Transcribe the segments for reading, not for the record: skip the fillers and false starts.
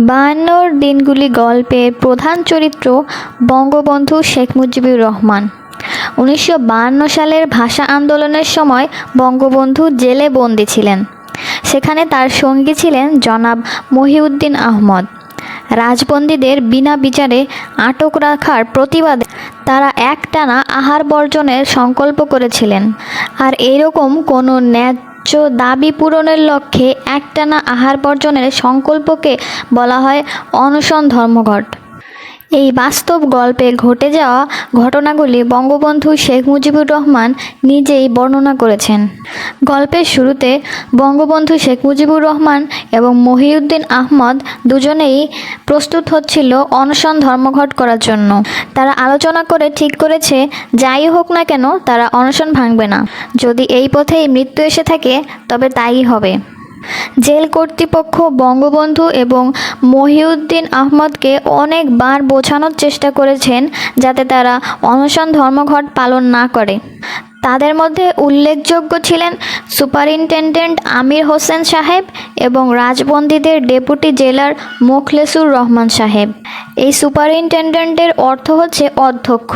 বায়ান্নর দিনগুলি গল্পের প্রধান চরিত্র বঙ্গবন্ধু শেখ মুজিবুর রহমান। 1952 সালের ভাষা আন্দোলনের সময় বঙ্গবন্ধু জেলে বন্দী ছিলেন। সেখানে তার সঙ্গী ছিলেন জনাব মহিউদ্দিন আহমদ। রাজবন্দীদের বিনা বিচারে আটক রাখার প্রতিবাদে তারা একটানা আহার বর্জনের সংকল্প করেছিলেন। আর এরকম কোনো ন্যায্য দাবি পূরণের লক্ষ্যে একটানা আহার বর্জনের সংকল্পকে বলা হয় অনশন ধর্মঘট। এই বাস্তব গল্পে ঘটে যাওয়া ঘটনাগুলি বঙ্গবন্ধু শেখ মুজিবুর রহমান নিজেই বর্ণনা করেছেন। গল্পের শুরুতে বঙ্গবন্ধু শেখ মুজিবুর রহমান এবং মহিউদ্দিন আহমদ দুজনেই প্রস্তুত হচ্ছিল অনশন ধর্মঘট করার জন্য। তারা আলোচনা করে ঠিক করেছে যাই হোক না কেন তারা অনশন ভাঙবে না। যদি এই পথেই মৃত্যু এসে থাকে তবে তাই হবে। জেল কর্তৃপক্ষ বঙ্গবন্ধু এবং মহিউদ্দিন আহমদকে অনেকবার বোঝানোর চেষ্টা করেছেন যাতে তারা অনশন ধর্মঘট পালন না করে। তাদের মধ্যে উল্লেখযোগ্য ছিলেন সুপারিনটেনডেন্ট আমির হোসেন সাহেব এবং রাজবন্দীদের ডেপুটি জেলার মোখলেসুর রহমান সাহেব। এই সুপারিনটেনডেন্টের অর্থ হচ্ছে অধ্যক্ষ,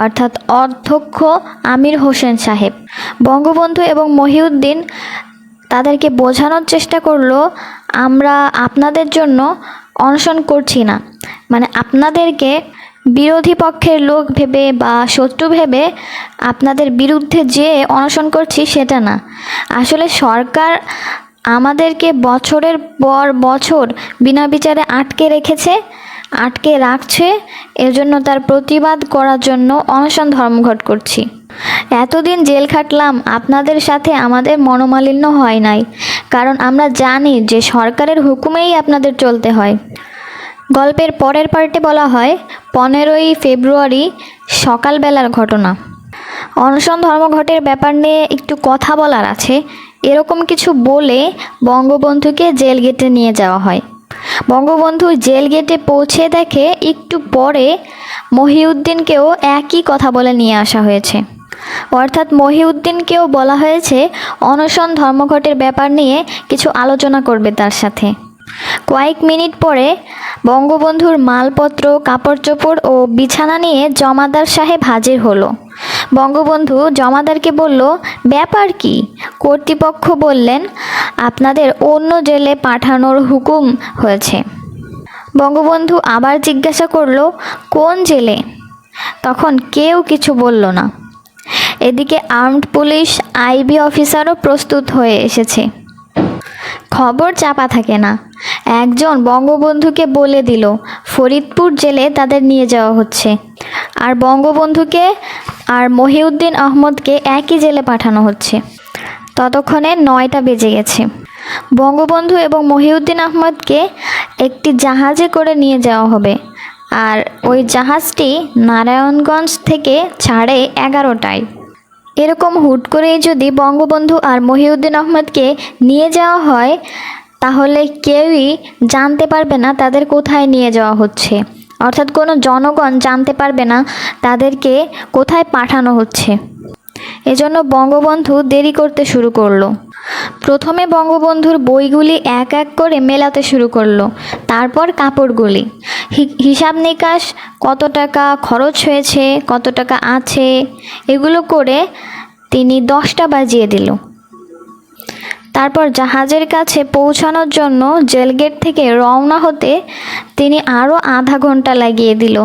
অর্থাৎ অধ্যক্ষ আমির হোসেন সাহেব। বঙ্গবন্ধু এবং মহিউদ্দিন তাদেরকে বোঝানোর চেষ্টা করলো আমরা আপনাদের জন্য অনশন করছি না, মানে আপনাদেরকে বিরোধী পক্ষের লোক ভেবে বা শত্রু ভেবে আপনাদের বিরুদ্ধে যে অনশন করছি সেটা না। আসলে সরকার আমাদেরকে বছরের পর বছর বিনা বিচারে আটকে রাখছে, এজন্য তার প্রতিবাদ করার জন্য অনশন ধর্মঘট করছি। এতদিন জেল খাটলাম, আপনাদের সাথে আমাদের মনোমালিন্য হয় নাই, কারণ আমরা জানি যে সরকারের হুকুমেই আপনাদের চলতে হয়। গল্পের পরের পার্টে বলা হয় 15ই ফেব্রুয়ারি সকালবেলার ঘটনা। অনশন ধর্মঘটের ব্যাপার নিয়ে একটু কথা বলার আছে। এরকম কিছু বলে বঙ্গবন্ধুকে জেল গেটে নিয়ে যাওয়া হয়। বঙ্গবন্ধু জেল গেটে পৌঁছে দেখে একটু পরে মহিউদ্দিনকেও একই কথা বলে নিয়ে আসা হয়েছে। অর্থাৎ মহিউদ্দিনকেও বলা হয়েছে অনশন ধর্মঘটের ব্যাপার নিয়ে কিছু আলোচনা করবে তার সাথে। কয়েক মিনিট পরে বঙ্গবন্ধুর মালপত্র, কাপড় চোপড় ও বিছানা নিয়ে জমাদার সাহেব হাজির হলো। বঙ্গবন্ধু জমাদারকে বলল, ব্যাপার কি? কর্তৃপক্ষ বললেন আপনাদের অন্য জেলে পাঠানোর হুকুম হয়েছে। বঙ্গবন্ধু আবার জিজ্ঞাসা করলো কোন জেলে? তখন কেউ কিছু বলল না। এদিকে আর্মড পুলিশ, আইবি অফিসারও প্রস্তুত হয়ে এসেছে। খবর চাপা থাকে না। একজন বঙ্গবন্ধুকে বলে দিল ফরিদপুর জেলে তাদের নিয়ে যাওয়া হচ্ছে, আর বঙ্গবন্ধুকে আর মহিউদ্দিন আহমদকে একই জেলে পাঠানো হচ্ছে। ততক্ষণে 9টা বেজে গেছে। বঙ্গবন্ধু এবং মহিউদ্দিন আহমদকে একটি জাহাজে করে নিয়ে যাওয়া হবে, আর ওই জাহাজটি নারায়ণগঞ্জ থেকে ছাড়ে 11টায়। এরকম হুট করেই যদি বঙ্গবন্ধু আর মহিউদ্দিন আহমদকে নিয়ে যাওয়া হয় তাহলে কেউই জানতে পারবে না তাদের কোথায় নিয়ে যাওয়া হচ্ছে, অর্থাৎ কোনো জনগণ জানতে পারবে না তাদেরকে কোথায় পাঠানো হচ্ছে। এজন্য বঙ্গবন্ধু দেরি করতে শুরু করলো। প্রথমে বঙ্গবন্ধুর বইগুলি এক এক করে মেলাতে শুরু করলো, তারপর কাপড়গুলি, হিসাব নিকাশ, কত টাকা খরচ হয়েছে, কত টাকা আছে, এগুলো করে তিনি 10টা বাজিয়ে দিল। তারপর জাহাজের কাছে পৌঁছানোর জন্য জেলগেট থেকে রওনা হতে তিনি আরও আধা ঘন্টা লাগিয়ে দিল।